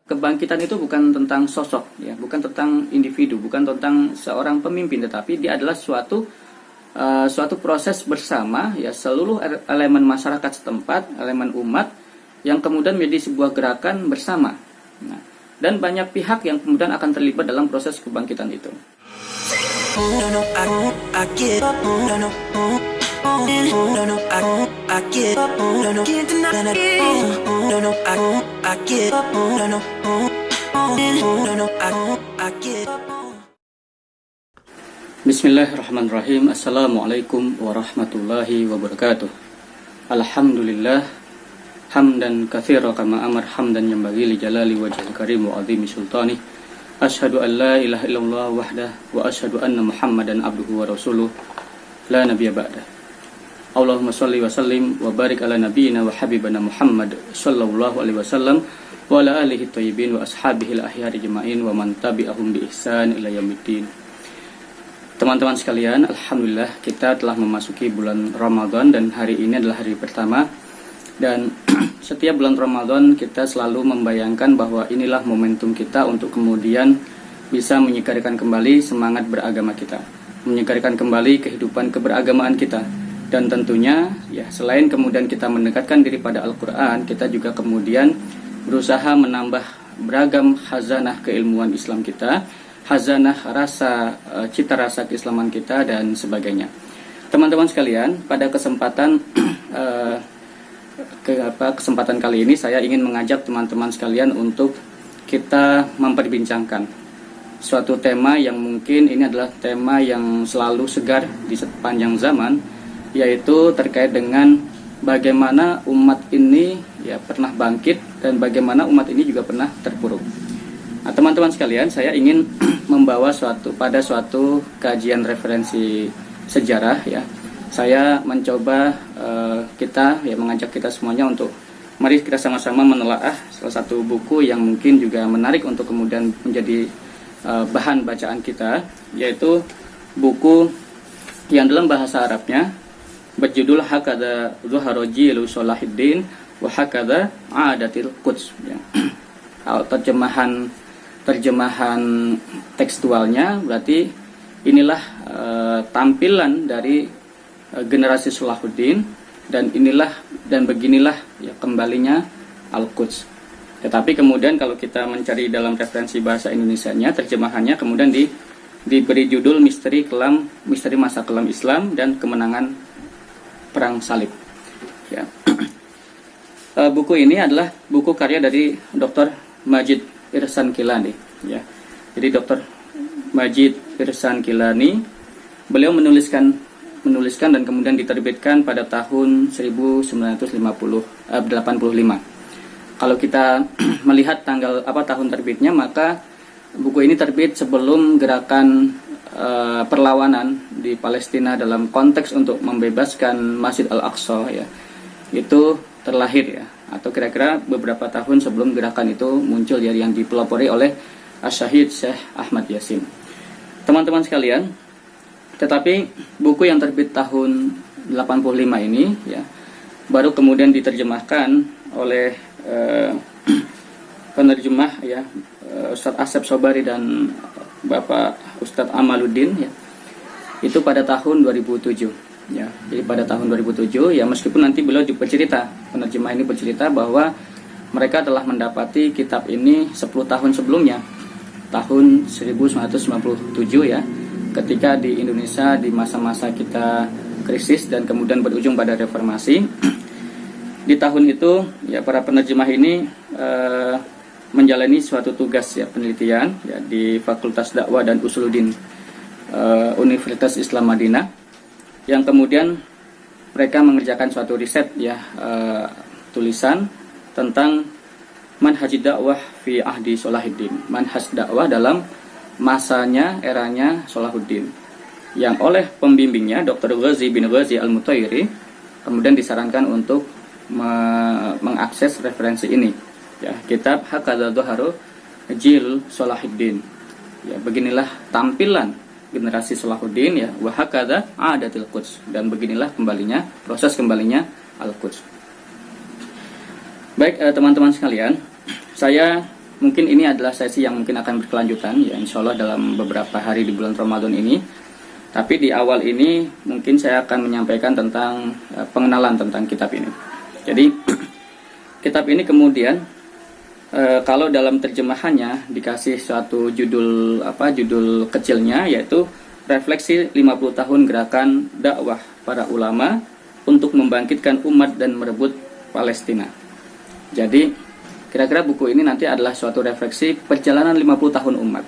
Kebangkitan itu bukan tentang sosok, ya, bukan tentang individu, bukan tentang seorang pemimpin, tetapi dia adalah suatu proses bersama, ya, seluruh elemen masyarakat setempat, elemen umat, yang kemudian menjadi sebuah gerakan bersama. Nah, dan banyak pihak yang kemudian akan terlibat dalam proses kebangkitan itu. Bismillahirrahmanirrahim. Assalamualaikum warahmatullahi wabarakatuh. Alhamdulillah hamdan katsira kama amar hamdan yanbaghi li jalali wajhil karim wa 'azimi sultani. Asyhadu an la ilaha illallah wahdah wa asyhadu anna Muhammadan abduhu wa rasuluh la nabiyya ba'dah. Allahumma shalli wa sallim wa barik ala nabiyyina wa habibana Muhammad sallallahu alaihi wasallam wa ala alihi thayyibin wa ashabihi al-ahyari jema'in wa man tabi'ahum bi ihsan ila yaumiddin. Teman-teman sekalian, alhamdulillah kita telah memasuki bulan Ramadan dan hari ini adalah hari pertama. Dan setiap bulan Ramadan kita selalu membayangkan bahwa inilah momentum kita untuk kemudian bisa menyegarkan kembali semangat beragama kita, menyegarkan kembali kehidupan keberagamaan kita. Dan tentunya, ya, selain kemudian kita mendekatkan diri pada Al-Quran, kita juga kemudian berusaha menambah beragam khazanah keilmuan Islam kita, khazanah rasa, cita rasa keislaman kita, dan sebagainya. Teman-teman sekalian, pada kesempatan kesempatan kali ini saya ingin mengajak teman-teman sekalian untuk kita memperbincangkan suatu tema yang mungkin ini adalah tema yang selalu segar di sepanjang zaman, yaitu terkait dengan bagaimana umat ini, ya, pernah bangkit dan bagaimana umat ini juga pernah terpuruk. Nah, teman-teman sekalian, saya ingin membawa suatu kajian referensi sejarah, ya. Saya mencoba mengajak kita semuanya untuk mari kita sama-sama menelaah salah satu buku yang mungkin juga menarik untuk kemudian menjadi bahan bacaan kita, yaitu buku yang dalam bahasa Arabnya berjudul Hakadha Zuharojilu Sholahiddin wa Hakadha Adatil Quds, ya. Terjemahan tekstualnya berarti inilah tampilan dari generasi Salahuddin, dan beginilah, ya, kembalinya Al-Quds. Tetapi kemudian kalau kita mencari dalam referensi bahasa Indonesianya, terjemahannya kemudian diberi judul Misteri Masa Kelam Islam dan Kemenangan Perang Salib, ya. Buku ini adalah buku karya dari Dr. Majid Ihsan Kilani, ya. Jadi Dr. Majid Ihsan Kilani, beliau menuliskan dan kemudian diterbitkan pada tahun 1985. Kalau kita melihat tahun terbitnya, maka buku ini terbit sebelum gerakan perlawanan di Palestina dalam konteks untuk membebaskan Masjid Al-Aqsa, ya, itu terlahir, ya, atau kira-kira beberapa tahun sebelum gerakan itu muncul, ya, yang dipelopori oleh Syahid Syekh Ahmad Yasin. Teman-teman sekalian, tetapi buku yang terbit tahun 85 ini, ya, baru kemudian diterjemahkan oleh penerjemah, ya, Ustadz Asep Sobari dan Bapak Ustadz Amaluddin, ya, itu pada tahun 2007, ya. Jadi pada tahun 2007, ya, meskipun nanti beliau penerjemah ini bercerita bahwa mereka telah mendapati kitab ini 10 tahun sebelumnya, tahun 1997, ya, ketika di Indonesia di masa-masa kita krisis dan kemudian berujung pada reformasi. Di tahun itu, ya, para penerjemah ini menjalani suatu tugas, ya, penelitian, ya, di Fakultas Dakwah dan Usuluddin Universitas Islam Madinah, yang kemudian mereka mengerjakan suatu riset, ya, tulisan tentang manhaj dakwah fi ahdi Sholahuddin, manhaj dakwah dalam eranya Sholahuddin, yang oleh pembimbingnya Dr. Ghazi bin Ghazi Al-Mutairi kemudian disarankan untuk mengakses referensi ini, ya, kitab Hakadha Zuharojilu Sholahiddin, ya, beginilah tampilan generasi Sholahuddin, ya, wa hakadha Adatil Quds, dan beginilah proses kembalinya Al-Quds. Baik, teman-teman sekalian, saya mungkin ini adalah sesi yang mungkin akan berkelanjutan ya, insya Allah dalam beberapa hari di bulan Ramadan ini. Tapi di awal ini mungkin saya akan menyampaikan tentang pengenalan tentang kitab ini. Jadi kitab ini kemudian kalau dalam terjemahannya dikasih suatu judul judul kecilnya, yaitu Refleksi 50 tahun gerakan dakwah para ulama untuk membangkitkan umat dan merebut Palestina. Jadi kira-kira buku ini nanti adalah suatu refleksi perjalanan 50 tahun umat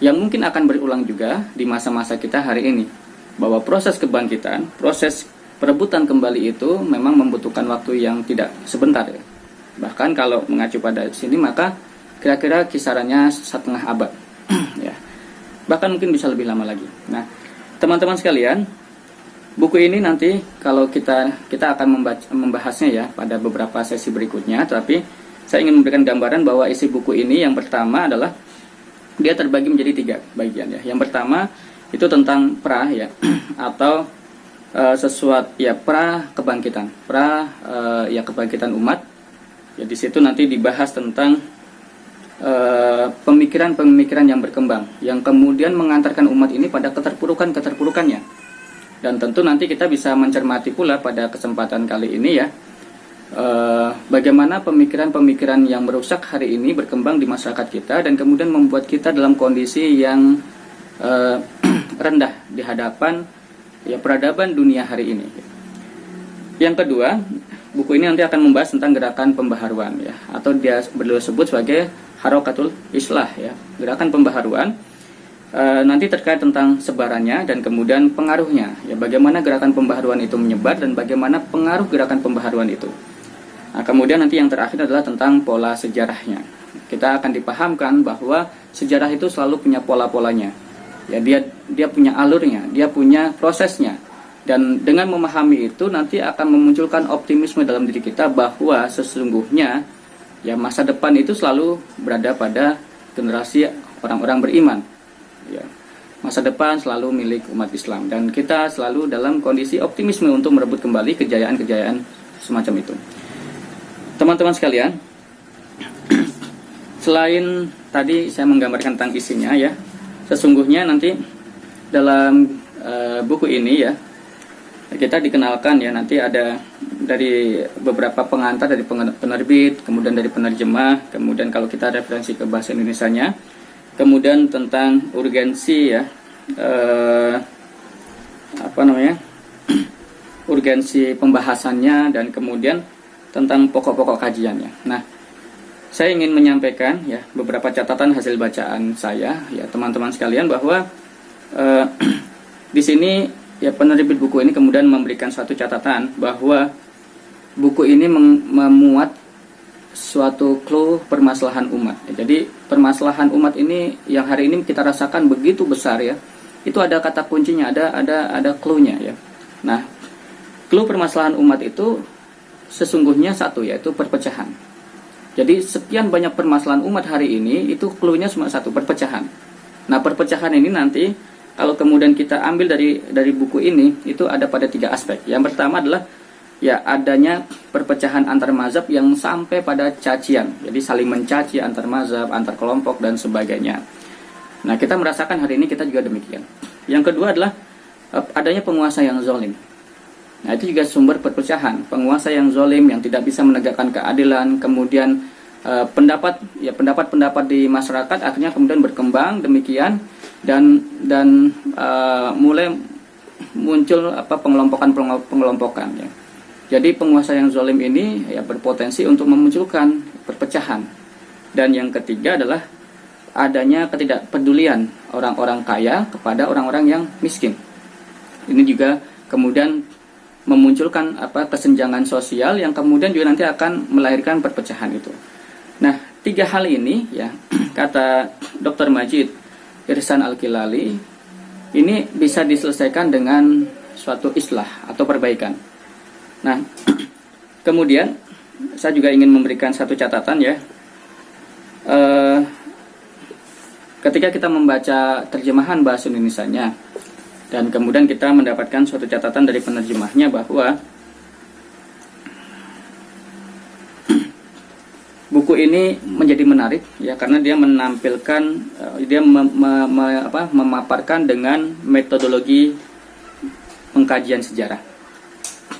yang mungkin akan berulang juga di masa-masa kita hari ini, bahwa proses kebangkitan, proses perebutan kembali itu memang membutuhkan waktu yang tidak sebentar ya. Bahkan kalau mengacu pada sini maka kira-kira kisarannya setengah abad ya. Bahkan mungkin bisa lebih lama lagi. Nah, teman-teman sekalian, buku ini nanti kalau kita akan membahasnya ya pada beberapa sesi berikutnya, tapi saya ingin memberikan gambaran bahwa isi buku ini yang pertama adalah dia terbagi menjadi 3 bagian ya. Yang pertama itu tentang pra ya atau sesuatu ya, pra kebangkitan, kebangkitan umat. Ya, di situ nanti dibahas tentang pemikiran-pemikiran yang berkembang yang kemudian mengantarkan umat ini pada keterpurukannya. Dan tentu nanti kita bisa mencermati pula pada kesempatan kali ini ya, bagaimana pemikiran-pemikiran yang merusak hari ini berkembang di masyarakat kita dan kemudian membuat kita dalam kondisi yang rendah di hadapan ya peradaban dunia hari ini. Yang kedua, buku ini nanti akan membahas tentang gerakan pembaharuan ya, atau dia beliau sebut sebagai Harokatul Islah ya, gerakan pembaharuan. Nanti terkait tentang sebarannya dan kemudian pengaruhnya ya, bagaimana gerakan pembaharuan itu menyebar dan bagaimana pengaruh gerakan pembaharuan itu. Nah, kemudian nanti yang terakhir adalah tentang pola sejarahnya. Kita akan dipahamkan bahwa sejarah itu selalu punya pola-polanya. Ya, dia punya alurnya, dia punya prosesnya. Dan dengan memahami itu nanti akan memunculkan optimisme dalam diri kita bahwa sesungguhnya ya masa depan itu selalu berada pada generasi orang-orang beriman. Ya, masa depan selalu milik umat Islam dan kita selalu dalam kondisi optimisme untuk merebut kembali kejayaan-kejayaan semacam itu. Teman-teman sekalian, selain tadi saya menggambarkan tentang isinya ya, sesungguhnya nanti dalam buku ini ya, kita dikenalkan ya, nanti ada dari beberapa pengantar dari penerbit, kemudian dari penerjemah, kemudian kalau kita referensi ke bahasa Indonesianya, kemudian tentang urgensi ya, urgensi pembahasannya, dan kemudian tentang pokok-pokok kajiannya. Nah, saya ingin menyampaikan ya beberapa catatan hasil bacaan saya ya teman-teman sekalian, bahwa di sini ya penerbit buku ini kemudian memberikan suatu catatan bahwa buku ini memuat suatu clue permasalahan umat. Jadi permasalahan umat ini yang hari ini kita rasakan begitu besar ya. Itu ada kata kuncinya, ada clue-nya ya. Nah, clue permasalahan umat itu sesungguhnya satu, yaitu perpecahan. Jadi sekian banyak permasalahan umat hari ini itu clue-nya cuma satu, perpecahan. Nah, perpecahan ini nanti kalau kemudian kita ambil dari buku ini itu ada pada 3 aspek. Yang pertama adalah ya adanya perpecahan antar mazhab yang sampai pada cacian. Jadi saling mencaci antar mazhab, antar kelompok dan sebagainya. Nah, kita merasakan hari ini kita juga demikian. Yang kedua adalah adanya penguasa yang zalim. Nah, itu juga sumber perpecahan. Penguasa yang zalim yang tidak bisa menegakkan keadilan, kemudian pendapat-pendapat di masyarakat akhirnya kemudian berkembang demikian dan mulai muncul pengelompokan ya. Jadi penguasa yang zalim ini ya berpotensi untuk memunculkan perpecahan. Dan yang ketiga adalah adanya ketidakpedulian orang-orang kaya kepada orang-orang yang miskin. Ini juga kemudian memunculkan kesenjangan sosial yang kemudian juga nanti akan melahirkan perpecahan itu. Nah, 3 hal ini ya kata Dr. Majid Ihsan Al-Kilali ini bisa diselesaikan dengan suatu islah atau perbaikan. Nah, kemudian saya juga ingin memberikan satu catatan ya. Ketika kita membaca terjemahan bahasa Indonesianya dan kemudian kita mendapatkan suatu catatan dari penerjemahnya bahwa buku buku ini menjadi menarik ya karena dia menampilkan dia memaparkan dengan metodologi pengkajian sejarah.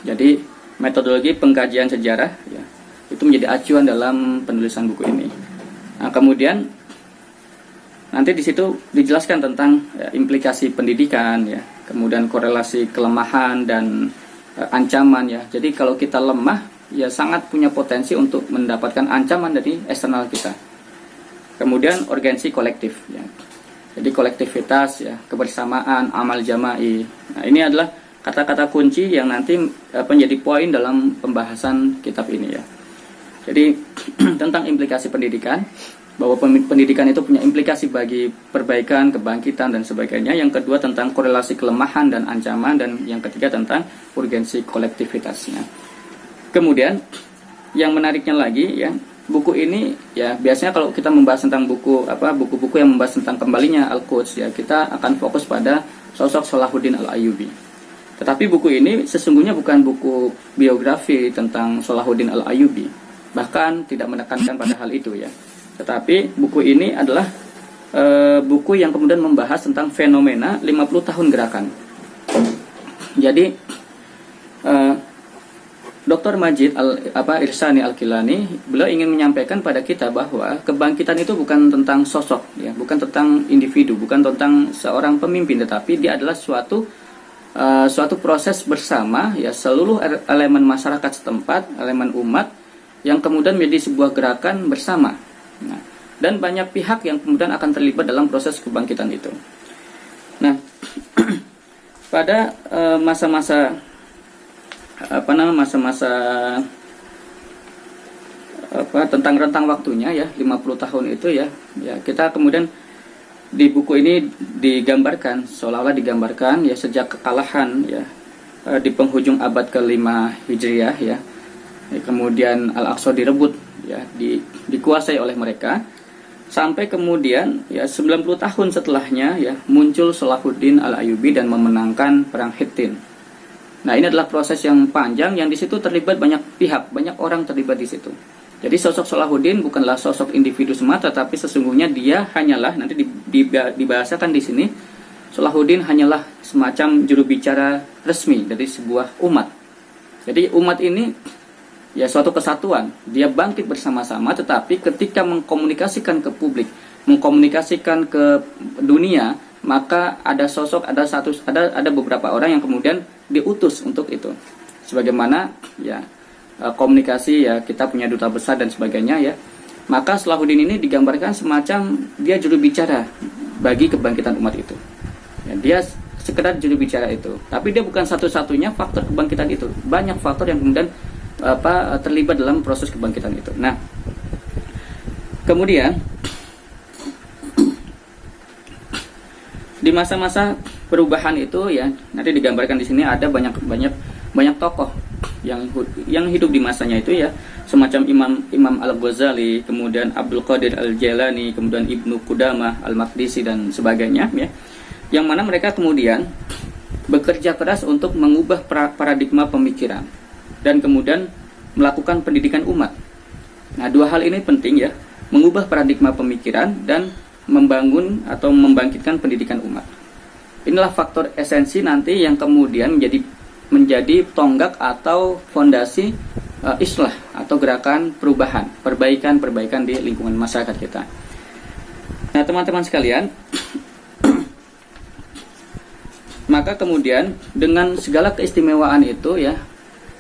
Jadi metodologi pengkajian sejarah ya itu menjadi acuan dalam penulisan buku ini. Nah, kemudian nanti di situ dijelaskan tentang implikasi pendidikan ya, kemudian korelasi kelemahan dan ancaman ya. Jadi kalau kita lemah ya sangat punya potensi untuk mendapatkan ancaman dari eksternal kita. Kemudian urgensi kolektif ya. Jadi kolektivitas ya, kebersamaan, amal jama'i. Nah, ini adalah kata-kata kunci yang nanti menjadi poin dalam pembahasan kitab ini ya. Jadi tentang implikasi pendidikan, bahwa pendidikan itu punya implikasi bagi perbaikan, kebangkitan dan sebagainya. Yang kedua tentang korelasi kelemahan dan ancaman, dan yang ketiga tentang urgensi kolektivitasnya. Kemudian yang menariknya lagi ya, buku ini ya biasanya kalau kita membahas tentang buku-buku yang membahas tentang kembalinya Al-Quds ya, kita akan fokus pada sosok Salahuddin Al-Ayyubi. Tetapi buku ini sesungguhnya bukan buku biografi tentang Salahuddin Al-Ayyubi, bahkan tidak menekankan pada hal itu ya. Tetapi buku ini adalah buku yang kemudian membahas tentang fenomena 50 tahun gerakan. Jadi Dr. Majid Irsani Al-Kilani, beliau ingin menyampaikan pada kita bahwa kebangkitan itu bukan tentang sosok ya, bukan tentang individu, bukan tentang seorang pemimpin, tetapi dia adalah suatu proses bersama ya, seluruh elemen masyarakat setempat, elemen umat yang kemudian menjadi sebuah gerakan bersama. Nah, dan banyak pihak yang kemudian akan terlibat dalam proses kebangkitan itu. Nah, pada masa-masa tentang rentang waktunya ya 50 tahun itu ya kita kemudian di buku ini digambarkan seolah-olah digambarkan ya sejak kekalahan ya di penghujung abad ke-5 Hijriah ya, kemudian Al-Aqsa direbut ya, dikuasai oleh mereka, sampai kemudian ya 90 tahun setelahnya ya muncul Salahuddin Al-Ayyubi dan memenangkan perang Hittin. Nah, ini adalah proses yang panjang yang di situ terlibat banyak pihak, banyak orang terlibat di situ. Jadi sosok Salahuddin bukanlah sosok individu semata, tapi sesungguhnya dia hanyalah, nanti dibahasakan di sini, Salahuddin hanyalah semacam juru bicara resmi dari sebuah umat. Jadi umat ini ya suatu kesatuan, dia bangkit bersama-sama, tetapi ketika mengkomunikasikan ke publik, mengkomunikasikan ke dunia, maka ada beberapa orang yang kemudian diutus untuk itu. Sebagaimana ya komunikasi ya, kita punya duta besar dan sebagainya ya. Maka Salahuddin ini digambarkan semacam dia juru bicara bagi kebangkitan umat itu. Ya, dia sekedar juru bicara itu, tapi dia bukan satu-satunya faktor kebangkitan itu. Banyak faktor yang kemudian terlibat dalam proses kebangkitan itu. Nah, kemudian di masa-masa perubahan itu ya, nanti digambarkan di sini ada banyak tokoh yang hidup di masanya itu ya, semacam Imam Al-Ghazali, kemudian Abdul Qadir Al-Jailani, kemudian Ibnu Qudamah Al-Maqdisi dan sebagainya ya. Yang mana mereka kemudian bekerja keras untuk mengubah paradigma pemikiran dan kemudian melakukan pendidikan umat. Nah, dua hal ini penting ya, mengubah paradigma pemikiran dan membangun atau membangkitkan pendidikan umat. Inilah faktor esensi nanti yang kemudian menjadi tonggak atau fondasi islah atau gerakan perubahan, perbaikan di lingkungan masyarakat kita. Nah, teman-teman sekalian, maka kemudian dengan segala keistimewaan itu ya,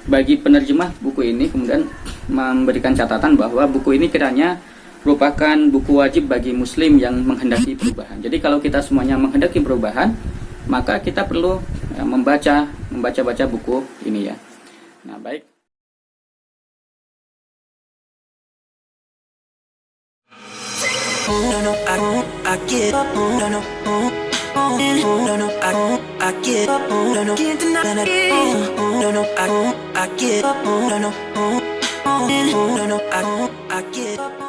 bagi penerjemah buku ini kemudian memberikan catatan bahwa buku ini kiranya merupakan buku wajib bagi muslim yang menghendaki perubahan. Jadi kalau kita semuanya menghendaki perubahan, maka kita perlu membaca buku ini ya. Nah, baik. I get up.